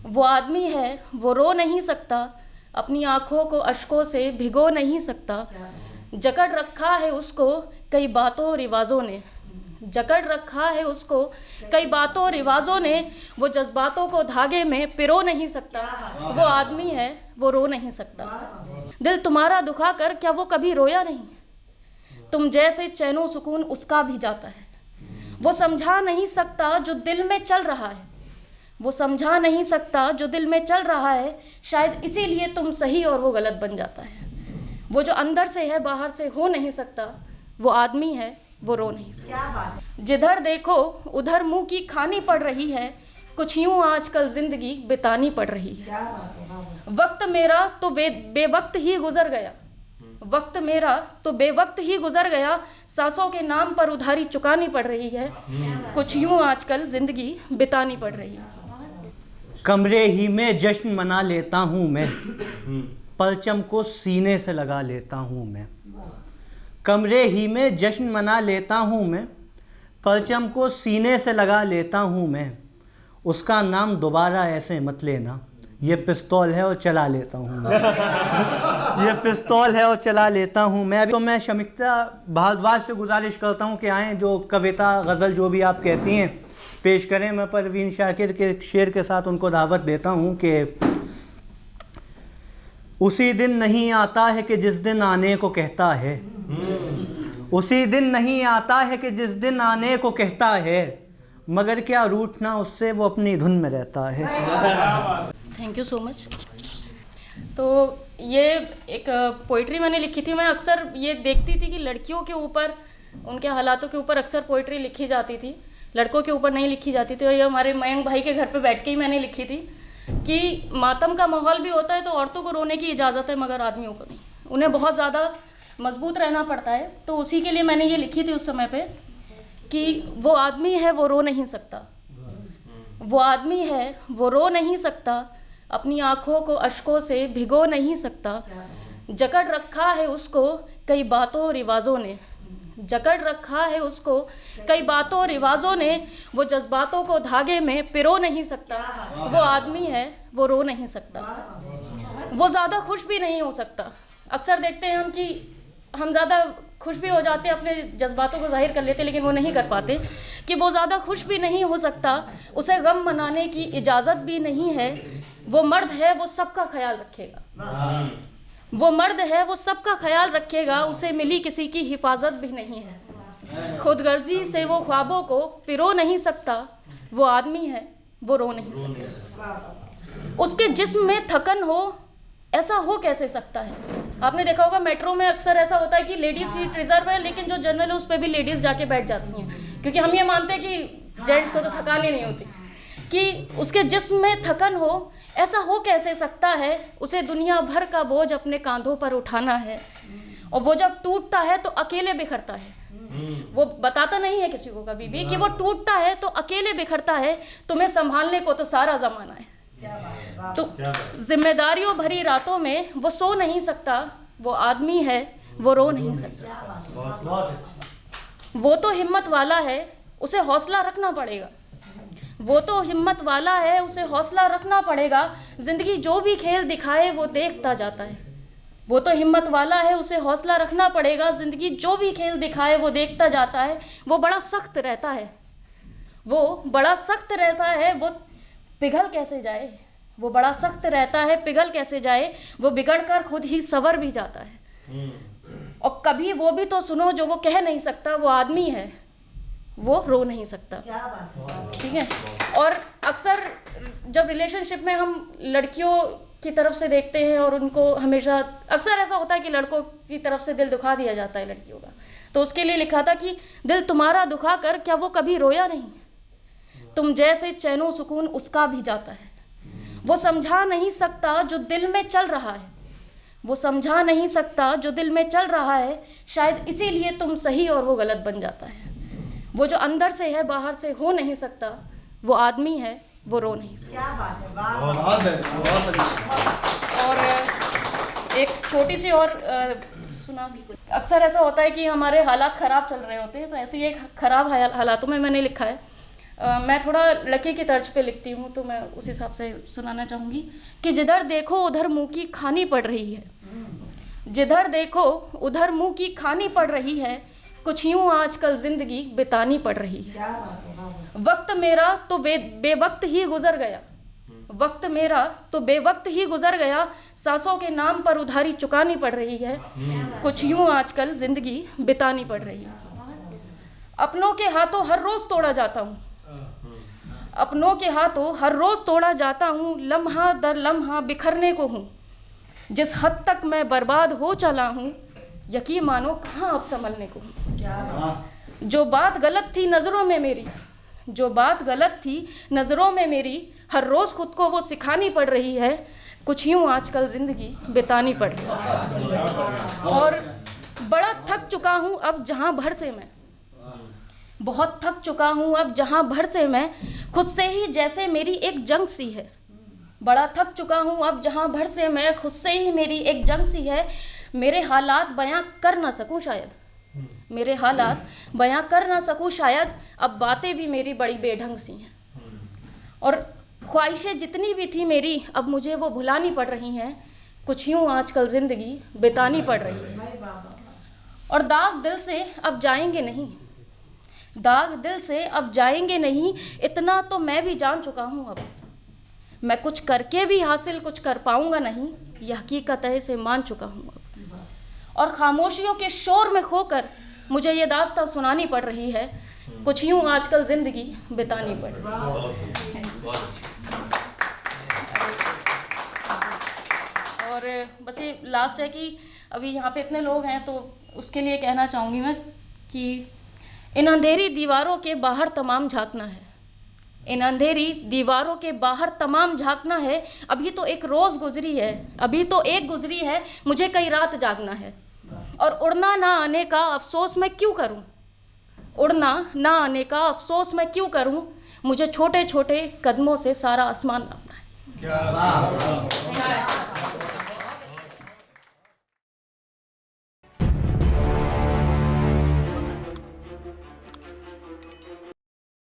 वो आदमी है वो रो नहीं सकता, अपनी आँखों को अश्कों से भिगो नहीं सकता। जकड़ रखा है उसको कई बातों रिवाजों ने, जकड़ रखा है उसको कई बातों रिवाजों ने। वो जज्बातों को धागे में पिरो नहीं सकता। वो आदमी है वो रो नहीं सकता। दिल तुम्हारा दुखा कर क्या वो कभी रोया नहीं? तुम जैसे चैनो सुकून उसका भी जाता है। वो समझा नहीं सकता जो दिल में चल रहा है, वो समझा नहीं सकता जो दिल में चल रहा है। शायद इसीलिए तुम सही और वो गलत बन जाता है। वो जो अंदर से है बाहर से हो नहीं सकता। वो आदमी है वो रो नहीं सकता। जिधर देखो उधर मुंह की खानी पड़ रही है, कुछ यूं आजकल जिंदगी बितानी पड़ रही है। वक्त मेरा तो बेवक्त ही गुजर गया, वक्त मेरा तो बेवक्त ही गुजर गया। सांसों के नाम पर उधारी चुकानी पड़ रही है, कुछ यूं आजकल जिंदगी बितानी पड़ रही है। कमरे ही में जश्न मना लेता हूँ मैं, परचम को सीने से लगा लेता हूँ मैं। कमरे ही में जश्न मना लेता हूँ मैं, परचम को सीने से लगा लेता हूँ मैं। उसका नाम दोबारा ऐसे मत लेना, ये पिस्तौल है और चला लेता हूँ मैं। ये पिस्तौल है और चला लेता हूँ मैं। अभी तो मैं शमिता भारद्वाज से गुजारिश करता हूँ कि आएँ, जो कविता गज़ल जो भी आप कहती हैं पेश करें। मैं परवीन शाकिर के शेर के साथ उनको दावत देता हूँ कि उसी दिन नहीं आता है कि जिस दिन आने को कहता है, उसी दिन नहीं आता है कि जिस दिन आने को कहता है, मगर क्या रूठना उससे वो अपनी धुन में रहता है। Thank you so much. तो ये एक पोइट्री मैंने लिखी थी। मैं अक्सर ये देखती थी कि लड़कियों के ऊपर, उनके हालातों के ऊपर अक्सर पोइट्री लिखी जाती थी, लड़कों के ऊपर नहीं लिखी जाती थी। और ये हमारे मयंक भाई के घर पे बैठ के ही मैंने लिखी थी कि मातम का माहौल भी होता है तो औरतों को रोने की इजाज़त है, मगर आदमियों को नहीं। उन्हें बहुत ज़्यादा मजबूत रहना पड़ता है। तो उसी के लिए मैंने ये लिखी थी उस समय पे कि वो आदमी है वो रो नहीं सकता, वो आदमी है वो रो नहीं सकता, अपनी आँखों को अश्कों से भिगो नहीं सकता। जकड़ रखा है उसको कई बातों रिवाजों ने, जकड़ रखा है उसको कई बातों रिवाजों ने। वो जज्बातों को धागे में पिरो नहीं सकता। वो आदमी है वो रो नहीं सकता। वो ज़्यादा खुश भी नहीं हो सकता। अक्सर देखते हैं हम कि हम ज़्यादा खुश भी हो जाते हैं, अपने जज्बातों को जाहिर कर लेते हैं, लेकिन वो नहीं कर पाते कि वो ज़्यादा खुश भी नहीं हो सकता। उसे गम मनाने की इजाज़त भी नहीं है। वो मर्द है वो सबका ख्याल रखेगा, वो मर्द है वो सबका ख्याल रखेगा। उसे मिली किसी की हिफाजत भी नहीं है। खुदगर्जी से वो ख्वाबों को पिरो नहीं सकता। वो आदमी है वो रो नहीं सकता। उसके जिस्म में थकन हो ऐसा हो कैसे सकता है? आपने देखा होगा मेट्रो में अक्सर ऐसा होता है कि लेडीज़ सीट रिजर्व है, लेकिन जो जनरल है उस पर भी लेडीज़ जाके बैठ जाती हैं, क्योंकि हम ये मानते हैं कि जेंट्स को तो थकान ही नहीं होती। कि उसके जिस्म में थकन हो ऐसा हो कैसे सकता है? उसे दुनिया भर का बोझ अपने कांधों पर उठाना है, और वो जब टूटता है तो अकेले बिखरता है। वो बताता नहीं है किसी को कभी भी कि वो टूटता है तो अकेले बिखरता है। तुम्हें संभालने को तो सारा ज़माना है। तो जिम्मेदारियों भरी रातों में वो सो नहीं सकता। वो आदमी है वो रो नहीं सकता। वो तो हिम्मत वाला है उसे हौसला रखना पड़ेगा, वो तो हिम्मत वाला है उसे हौसला रखना पड़ेगा। ज़िंदगी जो भी खेल दिखाए वो देखता जाता है। वो तो हिम्मत वाला है उसे हौसला रखना पड़ेगा। ज़िंदगी जो भी खेल दिखाए वो देखता जाता है। वो बड़ा सख्त रहता है, वो बड़ा सख्त रहता है। वो पिघल कैसे जाए? वो बड़ा सख्त रहता है, पिघल कैसे जाए? वो बिगड़कर खुद ही सवर भी जाता है। और कभी वो भी तो सुनो जो वो कह नहीं सकता। वो आदमी है वो रो नहीं सकता। ठीक है। और अक्सर जब रिलेशनशिप में हम लड़कियों की तरफ से देखते हैं और उनको हमेशा अक्सर ऐसा होता है कि लड़कों की तरफ से दिल दुखा दिया जाता है लड़कियों का। तो उसके लिए लिखा था कि दिल तुम्हारा दुखा कर क्या वो कभी रोया नहीं? तुम जैसे चैनो सुकून उसका भी जाता है। वो समझा नहीं सकता जो दिल में चल रहा है, वो समझा नहीं सकता जो दिल में चल रहा है। शायद इसीलिए तुम सही और वो गलत बन जाता है। वो जो अंदर से है बाहर से हो नहीं सकता। वो आदमी है वो रो नहीं सकता। क्या बात है, वाह। और एक छोटी सी और सुना। अक्सर ऐसा होता है कि हमारे हालात ख़राब चल रहे होते हैं, तो ऐसे ही एक ख़राब हालातों में मैंने लिखा है मैं थोड़ा लड़के की तर्ज पे लिखती हूँ, तो मैं उस हिसाब से सुनाना चाहूँगी कि जिधर देखो उधर मुँह की खानी पड़ रही है, जिधर देखो उधर मुँह की खानी पड़ रही है, कुछ यूँ आजकल ज़िंदगी बितानी पड़ रही है। वक्त मेरा तो बेवक्त ही गुजर गया, वक्त मेरा तो बेवक्त ही गुजर गया, सांसों के नाम पर उधारी चुकानी पड़ रही है, कुछ यूँ आजकल ज़िंदगी बितानी पड़ रही है। अपनों के हाथों हर रोज़ तोड़ा जाता हूँ, अपनों के हाथों हर रोज़ तोड़ा जाता हूँ, लम्हा दर लम्हा बिखरने को हूँ, जिस हद तक मैं बर्बाद हो चला हूँ, यकीन मानो कहाँ अब संभलने को हूँ। जो बात गलत थी नज़रों में मेरी, जो बात गलत थी नज़रों में मेरी, हर रोज़ खुद को वो सिखानी पड़ रही है, कुछ यूँ आजकल ज़िंदगी बितानी पड़ रही है। और बड़ा थक चुका हूँ अब जहाँ भर से मैं, बहुत थक चुका हूँ अब जहाँ भर से मैं, खुद से ही जैसे मेरी एक जंग सी है। बड़ा थक चुका हूँ अब जहाँ भर से मैं, खुद से ही मेरी एक जंग सी है। मेरे हालात बयां कर ना सकूँ शायद, मेरे हालात बयां कर ना सकूँ शायद, अब बातें भी मेरी बड़ी बेढंग सी हैं। और ख्वाहिशें जितनी भी थी मेरी, अब मुझे वो भुलानी पड़ रही हैं, कुछ यूँ आजकल ज़िंदगी बितानी पड़ रही है। और दाग दिल से अब जाएंगे नहीं, दाग दिल से अब जाएंगे नहीं, इतना तो मैं भी जान चुका हूँ अब, मैं कुछ करके भी हासिल कुछ कर पाऊँगा नहीं, यह हकीकत है इसे मान चुका हूँ अब। और खामोशियों के शोर में खोकर मुझे ये दास्तां सुनानी पड़ रही है, कुछ यूँ आजकल ज़िंदगी बितानी पड़ रही है। और बस ये लास्ट है कि अभी यहाँ पे इतने लोग हैं, तो उसके लिए कहना चाहूँगी मैं कि इन अंधेरी दीवारों के बाहर तमाम झांकना है, इन अंधेरी दीवारों के बाहर तमाम झांकना है। अभी तो एक रोज़ गुजरी है, अभी तो एक गुजरी है, मुझे कई रात जागना है। और उड़ना ना आने का अफसोस मैं क्यों करूं, उड़ना ना आने का अफसोस मैं क्यों करूं, मुझे छोटे छोटे कदमों से सारा आसमान नापना है।